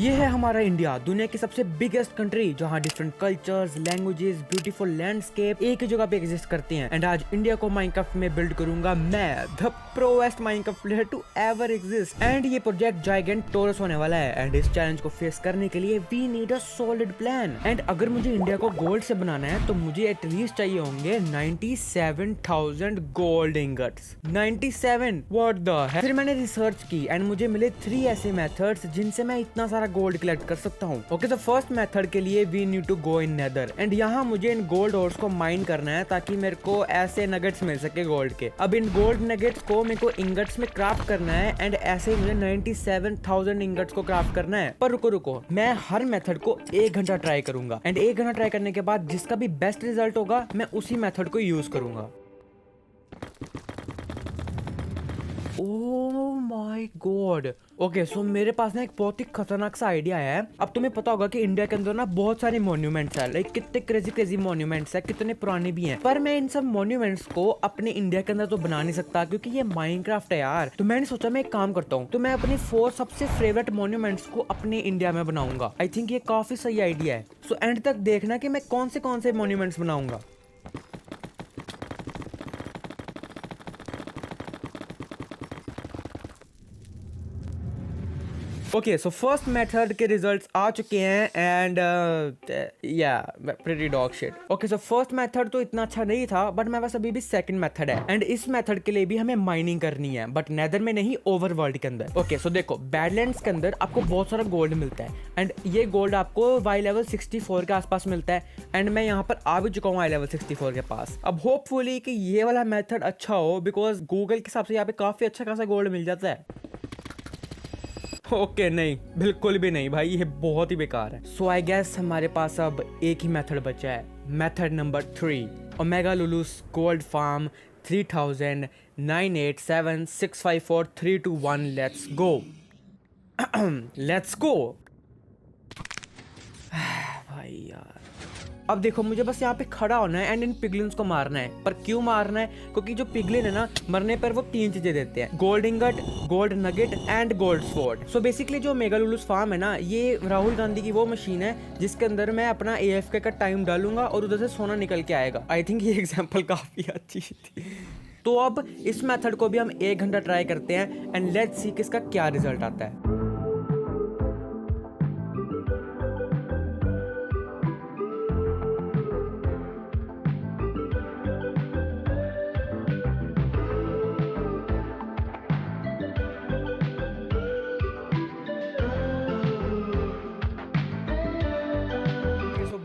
ये है हमारा इंडिया, दुनिया की सबसे बिगेस्ट कंट्री जहाँ different cultures, languages, beautiful landscape एक ही जगह पे एग्जिस्ट करते हैं। एंड आज इंडिया को माइनक्राफ्ट में बिल्ड करूंगा मैं, the proest Minecraft player to ever exist. And ये प्रोजेक्ट जाइगेंट टोरस होने वाला है। एंड इस चैलेंज को फेस करने के लिए we need a solid plan. And अगर मुझे इंडिया को गोल्ड से बनाना है तो मुझे एटलीस्ट चाहिए होंगे 97,000 गोल्ड इंगट्स। 97, व्हाट द है। फिर मैंने रिसर्च की एंड मुझे मिले 3 ऐसे मेथड्स जिनसे मैं इतना सारा गोल्ड कलेक्ट कर सकता हूँ। ओके, तो फर्स्ट मेथड के लिए we need to go in Nether. And यहाँ मुझे इन गोल्ड ओर्स को माइन करना है ताकि मेरे को ऐसे नगेट्स मिल सके गोल्ड के। अब इन गोल्ड नगेट्स को मेरे को इंगट्स में क्राफ्ट करना है। एंड ऐसे ही मुझे 97,000 इंगट्स को क्राफ्ट करना है। पर रुको, मैं हर मेथड को 1 घंटा ट्राई करूंगा। एंड 1 घंटा ट्राई करने के बाद जिसका भी बेस्ट रिजल्ट होगा मैं उसी मेथड को यूज करूंगा। Oh my God. ओके, सो मेरे पास ना एक बहुत ही खतरनाक सा आइडिया है। अब तुम्हें पता होगा कि इंडिया के अंदर ना बहुत सारे मॉन्यूमेंट्स है, लाइक कितने क्रेजी मॉन्यूमेंट्स है, कितने पुराने भी हैं। पर मैं इन सब मॉन्यूमेंट्स को अपने इंडिया के अंदर तो बना नहीं सकता क्योंकि ये माइनक्राफ्ट है यार। तो मैंने सोचा मैं एक काम करता हूँ, तो मैं अपने 4 सबसे फेवरेट मॉन्यूमेंट्स को अपने इंडिया में बनाऊंगा। आई थिंक ये काफी सही आइडिया है। सो एंड तक देखना कि मैं कौन से मॉन्यूमेंट्स बनाऊंगा। ओके, सो फर्स्ट मेथड के रिजल्ट्स आ चुके हैं एंड या pretty dog shit. Okay, so first method तो इतना अच्छा नहीं था, बट मेरे पास अभी भी सेकंड मेथड है। एंड इस मेथड के लिए भी हमें माइनिंग करनी है, बट नेदर में नहीं, ओवरवर्ल्ड के अंदर। ओके, सो देखो, बैडलैंड्स के अंदर आपको बहुत सारा गोल्ड मिलता है। एंड ये गोल्ड आपको वाई लेवल 64 के आसपास मिलता है। एंड मैं यहाँ पर आ भी चुका हूँ वाई लेवल 64 के पास। अब होपफुली कि ये वाला मेथड अच्छा हो, बिकॉज गूगल के हिसाब से यहाँ पे काफी अच्छा खासा गोल्ड मिल जाता है। ओके, नहीं, बिल्कुल भी नहीं भाई, ये बहुत ही बेकार है। सो आई गेस हमारे पास अब एक ही मेथड बचा है, मेथड नंबर 3, ओमेगा लुलूस gold farm 3000987654 let's go. Let's go भाई यार। अब देखो, मुझे बस यहाँ पे खड़ा होना है एंड इन पिगलिन्स को मारना है। पर क्यों मारना है? क्योंकि जो पिगलिन है ना, मरने पर वो 3 चीजें देते हैं, gold ingot, gold nugget and gold sword. So basically जो मेगालुलुस फार्म है ना, ये राहुल गांधी की वो मशीन है जिसके अंदर मैं अपना AFK का टाइम डालूंगा और उधर से सोना निकल के आएगा। आई थिंक ये एग्जाम्पल काफी अच्छी थी। तो अब इस मेथड को भी हम 1 घंटा ट्राई करते हैं एंड लेट्स सी किसका क्या रिजल्ट आता है।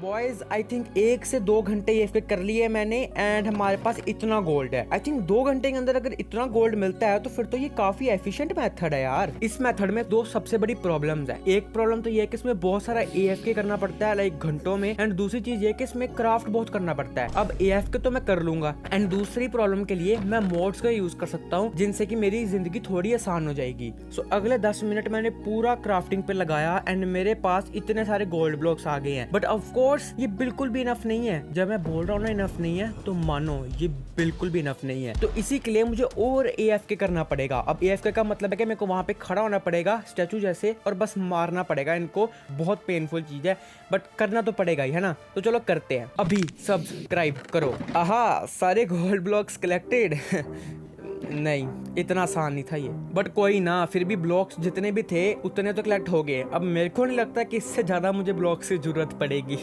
बॉयज, आई थिंक 1 से 2 घंटे ये कर लिए मैंने एंड हमारे पास इतना गोल्ड है। आई थिंक 2 घंटे के अंदर अगर इतना गोल्ड मिलता है तो फिर तो ये काफी एफिशिएंट मेथड है यार। इस मेथड में 2 सबसे बड़ी प्रॉब्लम्स है। एक प्रॉब्लम तो ये है कि इसमें बहुत सारा AFK करना पड़ता है, लाइक घंटों में। एंड दूसरी चीज ये कि इसमें क्राफ्ट बहुत करना पड़ता है। अब AFK तो मैं कर लूंगा एंड दूसरी प्रॉब्लम के लिए मैं मोड्स का यूज कर सकता हूँ जिनसे की मेरी जिंदगी थोड़ी आसान हो जाएगी। सो अगले 10 मिनट मैंने पूरा क्राफ्टिंग पे लगाया एंड मेरे पास इतने सारे गोल्ड ब्लॉक्स आ गए हैं। बट ऑफकोर्स ये बिल्कुल भी इनफ नहीं है। जब मैं बोल रहा हूँ ना इनफ नहीं है, तो मानो ये बिल्कुल भी इनफ नहीं है। तो इसी के लिए मुझे और AFK करना पड़ेगा। अब AFK का मतलब है कि मेरे को वहां पे खड़ा होना पड़ेगा स्टैचू जैसे और बस मारना पड़ेगा इनको। बहुत पेनफुल चीज है बट करना तो पड़ेगा ही, है ना। तो चलो करते हैं। अभी सब्सक्राइब करो। आहा, सारे गोल्ड ब्लॉक्स कलेक्टेड। नहीं, इतना आसान नहीं था ये, बट कोई ना, फिर भी ब्लॉक्स जितने भी थे उतने तो कलेक्ट हो गए। अब मेरे को नहीं लगता कि इससे ज्यादा मुझे ब्लॉक्स की जरूरत पड़ेगी।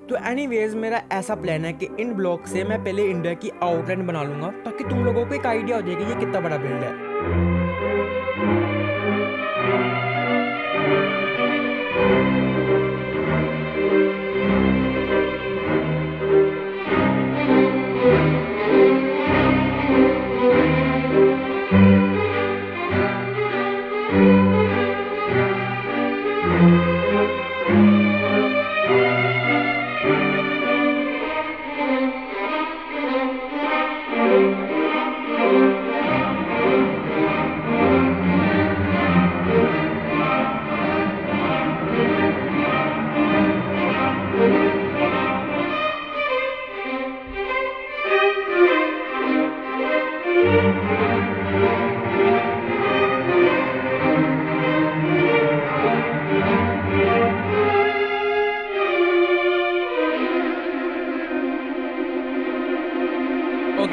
तो एनीवेज, मेरा ऐसा प्लान है कि इन ब्लॉक से मैं पहले इंडिया की आउटलाइन बना लूंगा ताकि तुम लोगों को एक आइडिया हो जाएगी ये कितना बड़ा बिल्ड है।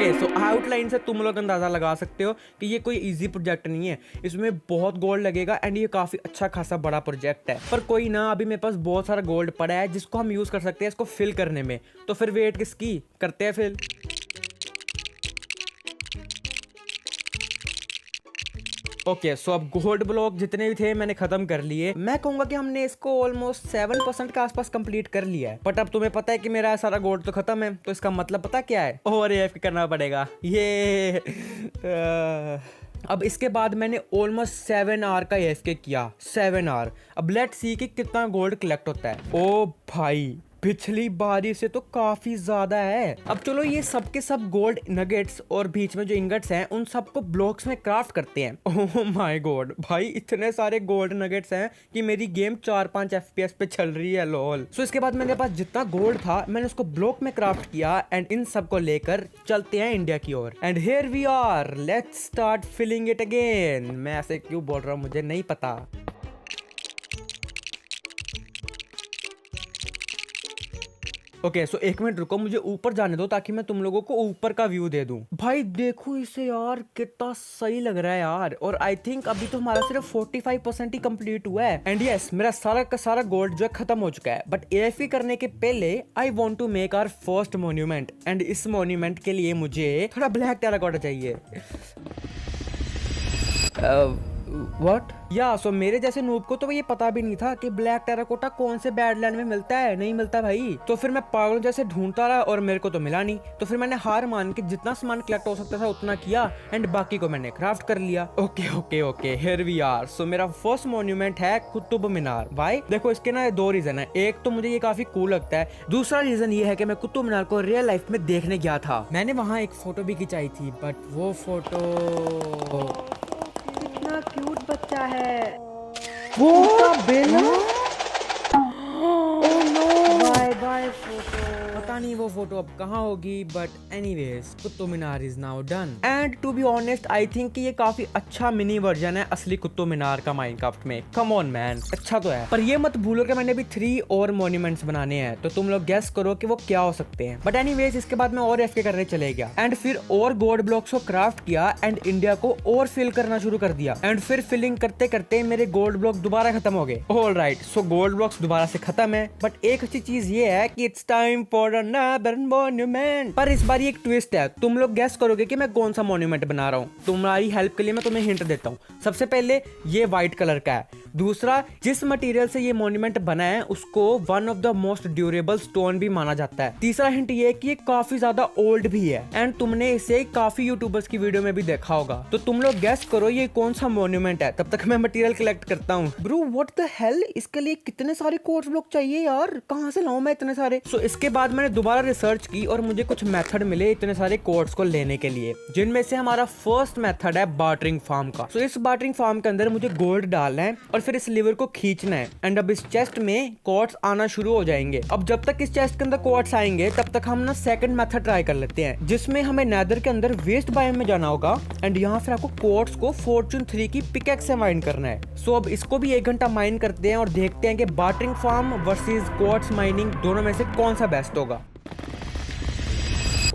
ओके सो आउटलाइन से तुम लोग अंदाजा लगा सकते हो कि ये कोई इजी प्रोजेक्ट नहीं है, इसमें बहुत गोल्ड लगेगा एंड ये काफी अच्छा खासा बड़ा प्रोजेक्ट है। पर कोई ना, अभी मेरे पास बहुत सारा गोल्ड पड़ा है जिसको हम यूज कर सकते हैं इसको फिल करने में। तो फिर वेट किसकी करते हैं फिल। ओके सो अब गोल्ड ब्लॉक जितने भी थे मैंने खत्म कर लिए। मैं कहूंगा कि हमने इसको ऑलमोस्ट 7% के आसपास कंप्लीट कर लिया है। बट अब तुम्हें पता है कि मेरा सारा गोल्ड तो खत्म है, तो इसका मतलब पता क्या है, और AFK करना पड़ेगा ये अब इसके बाद मैंने ऑलमोस्ट 7 आवर का AFK किया, 7 आवर। अब लेट्स सी कि कितना गोल्ड कलेक्ट होता है। ओ भाई पिछली बारी से तो काफी ज्यादा है। अब चलो ये सब के सब गोल्ड नगेट्स और बीच में जो इंगट्स हैं उन सबको ब्लॉक्स में क्राफ्ट करते हैं। ओह माय गॉड भाई इतने सारे गोल्ड नगेट्स हैं कि मेरी गेम 4-5 FPS पे चल रही है लॉल। सो इसके बाद मेरे पास जितना गोल्ड था मैंने उसको ब्लॉक में क्राफ्ट किया एंड इन सबको लेकर चलते हैं इंडिया की ओर। And here we are, let's start filling it again. मैं ऐसे क्यों बोल रहा हूँ मुझे नहीं पता। ओके सो एक मिनट रुको, मुझे ऊपर जाने दो ताकि मैं तुम लोगों को ऊपर का व्यू दे दूं। भाई देखो इसे यार, कितना सही लग रहा है यार। और आई थिंक अभी तो हमारा सिर्फ 45% ही कंप्लीट हुआ है। एंड यस मेरा सारा का सारा गोल्ड जो है खत्म हो चुका है। बट AFK करने के पहले I want to make our first monument. And इस मोन्यूमेंट के लिए मुझे थोड़ा ब्लैक टेराकोटा चाहिए। व्हाट या सो मेरे जैसे नूब को तो ये पता भी नहीं था कि ब्लैक टेराकोटा कौन से बैडलैंड में मिलता है, नहीं मिलता भाई। तो फिर मैं पागल जैसे ढूंढता रहा और मेरे को तो मिला नहीं। तो फिर मैंने हार मान के जितना सामान कलेक्ट हो सकता था उतना किया एंड बाकी को मैंने क्राफ्ट कर लिया। Okay okay okay here we are. So मेरा फर्स्ट मॉन्यूमेंट है कुतुब मीनार। भाई देखो इसके ना 2 रीजन है। एक तो मुझे ये काफी कूल लगता है, दूसरा रीजन ये है कि मैं कुतुब मीनार को रियल लाइफ में देखने गया था। मैंने वहाँ एक फोटो भी खिंचाई थी बट वो फोटो क्यूट बच्चा है वो बेला। Bye bye photo. पता नहीं वो फोटो अब कहाँ होगी but anyways Qutub Minar is now done. And to be honest I think कि ये काफी अच्छा मिनी वर्जन है असली कुतुब मीनार का माइनक्राफ्ट में। कम ऑन मैन, अच्छा तो है। पर ये मत भूलो कि मैंने भी 3 और मॉन्यूमेंट्स बनाने हैं, तो तुम लोग गेस करो कि वो क्या हो सकते हैं। बट एनीवेज इसके बाद मैं और AFK करने चले गया एंड फिर और गोल्ड ब्लॉक्स को क्राफ्ट किया एंड इंडिया को और फिल करना शुरू कर दिया। एंड फिर फिलिंग करते करते मेरे गोल्ड ब्लॉक दोबारा खत्म हो गए। ऑलराइट सो गोल्ड ब्लॉक्स दोबारा से खत्म है। बट एक अच्छी चीज ये है कि it's time for another monument. पर इस बार एक ट्विस्ट है, तुम लोग गेस करोगे कि मैं कौन सा मॉन्यूमेंट बना रहा हूँ। तुम्हारी हेल्प के लिए मैं तुम्हें हिंट देता हूँ। सबसे पहले ये व्हाइट कलर का है। दूसरा, जिस मटेरियल से ये मॉन्यूमेंट बना है उसको one of the most durable stone भी माना जाता है। तीसरा हिंट ये कि ये काफी ज्यादा ओल्ड भी है एंड तुमने इसे काफी यूट्यूबर्स की वीडियो में भी देखा होगा। तो तुम लोग गेस करो ये कौन सा मॉन्यूमेंट है। तब तक मैं मटेरियल कलेक्ट करता हूँ। ब्रो व्हाट द हेल, इसके लिए कितने सारे कोर्स ब्लॉक चाहिए यार, कहाँ से लाऊं मैं इतने सारे। सो इसके बाद मैंने दोबारा रिसर्च की और मुझे कुछ मेथड मिले इतने सारे कोर्स को लेने के लिए, जिनमें से हमारा फर्स्ट मेथड है बार्टरिंग फार्म का। सो इस बार्टरिंग फार्म के अंदर मुझे गोल्ड डालना है और फिर इस लीवर को खींचना है एंड अब इस चेस्ट में कोर्ट्स आना शुरू हो जाएंगे। अब जब तक इस चेस्ट के अंदर कोर्ट्स आएंगे तब तक हम ना सेकंड मेथड ट्राई कर लेते हैं, जिसमें हमें नेदर के अंदर वेस्ट बायोम में जाना होगा एंड यहाँ फिर आपको कोर्ट्स को फॉर्चून 3 की पिकैक्स से माइन करना है। सो अब इसको भी 1 घंटा माइन करते हैं और देखते हैं कि bartering farm versus quartz mining दोनों में से कौन सा बेस्ट होगा।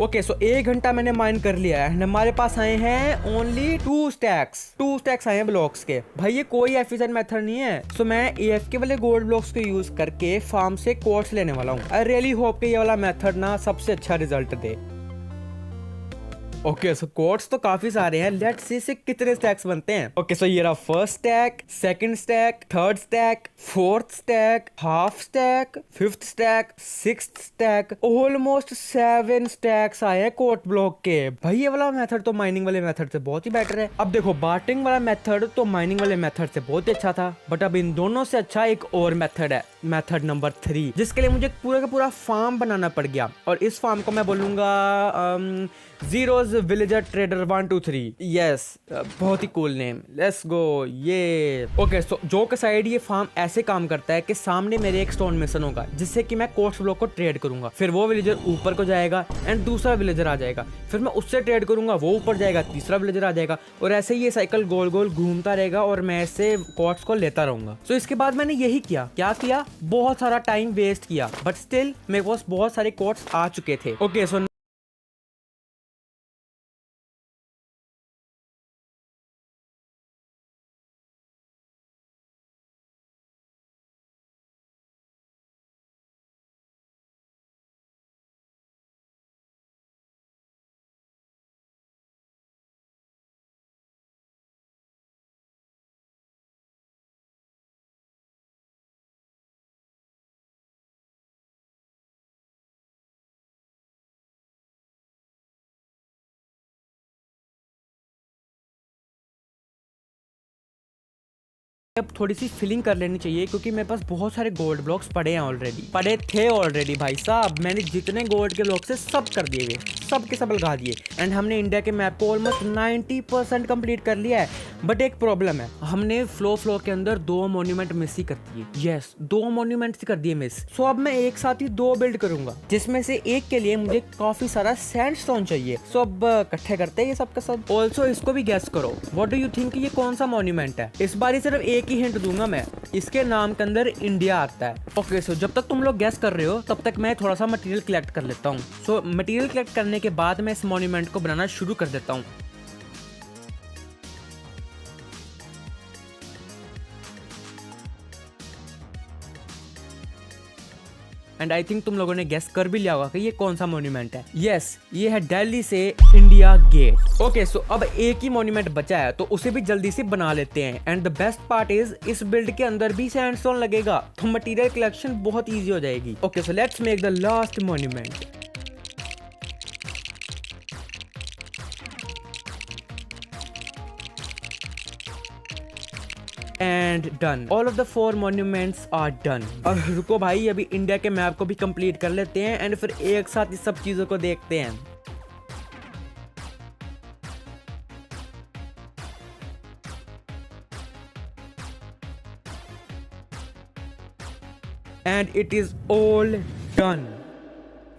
ओके सो 1 घंटा मैंने माइन कर लिया है। हमारे पास आए हैं ओनली 2 स्टैक्स आए हैं ब्लॉक्स के। भाई ये कोई एफिशिएंट मेथड नहीं है। सो मैं AFK वाले गोल्ड ब्लॉक्स को यूज करके फार्म से कोर्ट्स लेने वाला हूँ। आई रियली होप कि ये वाला मेथड ना सबसे अच्छा रिजल्ट दे। ओके सो कोर्ट्स तो काफी सारे हैं, लेट्स सी से कितने स्टैक्स बनते हैं। ओके सो ये रहा first stack, second stack, third stack, fourth stack, half stack, fifth stack, sixth stack, almost 7 stacks आए हैं कोर्ट ब्लॉक के। भाई ये वाला मेथड तो माइनिंग वाले मेथड से बहुत ही बेटर है। अब देखो बार्टरिंग वाला मेथड तो माइनिंग वाले मेथड से बहुत ही अच्छा था, बट अब इन दोनों से अच्छा एक और मेथड है, मेथड नंबर 3, जिसके लिए मुझे पूरा का पूरा फार्म बनाना पड़ गया। और इस फार्म को मैं बोलूंगा जीरोज विलेजर ट्रेडर 1 2 3। यस बहुत ही कूल नेम, लेट्स गो ये। ओके सो जोक साइड ये फार्म ऐसे काम करता है कि सामने मेरे एक स्टोन मिशन होगा जिससे कि मैं कोर्ट्स ब्लॉक को ट्रेड करूंगा, फिर वो विलेजर ऊपर को जाएगा एंड दूसरा विलेजर आ जाएगा, फिर मैं उससे ट्रेड करूंगा, वो ऊपर जाएगा, तीसरा विलेजर आ जाएगा और ऐसे ही ये साइकिल गोल गोल घूमता रहेगा और मैं इससे कोर्ट्स को लेता रहूंगा। सो इसके बाद मैंने यही किया, क्या किया, बहुत सारा टाइम वेस्ट किया, बट स्टिल मेरे पास बहुत सारे कोर्ट्स आ चुके थे। ओके सो अब थोड़ी सी फिलिंग कर लेनी चाहिए क्योंकि मेरे पास बहुत सारे गोल्ड ब्लॉक्स पड़े हैं पड़े थे ऑलरेडी भाई साहब। मैंने जितने गोल्ड के ब्लॉक्स है सब कर दिए हुए, सब के सब लगा दिए। एंड हमने इंडिया के मैप को ऑलमोस्ट 90% कंप्लीट कर लिया है। बट एक प्रॉब्लम है, हमने फ्लो के अंदर 2 मॉन्यूमेंट मिस ही कर दिए। यस, 2 मॉन्यूमेंट्स कर दिए मिस। सो अब मैं एक साथ ही 2 बिल्ड करूंगा, जिसमें से एक के लिए मुझे काफी सारा सैंडस्टोन चाहिए। सो अब इकट्ठे करते हैं ये सब का सब। ऑल्सो इसको भी गैस करो, व्हाट डू यू थिंक ये कौन सा मॉन्यूमेंट है? इस बार सिर्फ एक ही हिंट दूंगा मैं, इसके नाम के अंदर इंडिया आता है। ओके, सो जब तक तुम लोग गैस कर रहे हो तब तक मैं थोड़ा सा मटेरियल कलेक्ट कर लेता हूँ। सो मटेरियल कलेक्ट करने के बाद मैं इस मॉन्यूमेंट को बनाना शुरू कर देता हूँ। एंड आई थिंक तुम लोगों ने गेस कर भी लिया होगा कि ये कौन सा मॉन्यूमेंट है। यस, ये है दिल्ली से इंडिया गेट। ओके, सो अब एक ही मॉन्यूमेंट बचा है तो उसे भी जल्दी से बना लेते हैं। And the best part is इस बिल्ड के अंदर भी सैंडस्टोन लगेगा तो मटेरियल कलेक्शन बहुत इजी हो जाएगी। Okay, so let's make the last monument. And done, all of the 4 monuments are done. अब रुको भाई, अभी इंडिया के मैप को भी कंप्लीट कर लेते हैं एंड फिर एक साथ इस सब चीजों को देखते हैं। And it is all done.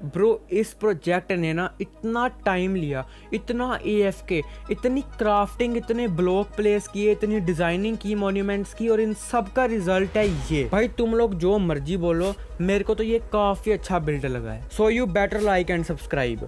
Bro, इस प्रोजेक्ट ने ना इतना टाइम लिया, इतना AFK, इतनी क्राफ्टिंग, इतने ब्लॉक प्लेस किए, इतनी डिजाइनिंग की मॉन्यूमेंट्स की, और इन सब का रिजल्ट है ये। भाई तुम लोग जो मर्जी बोलो, मेरे को तो ये काफी अच्छा बिल्ड लगा है। So you better like and subscribe.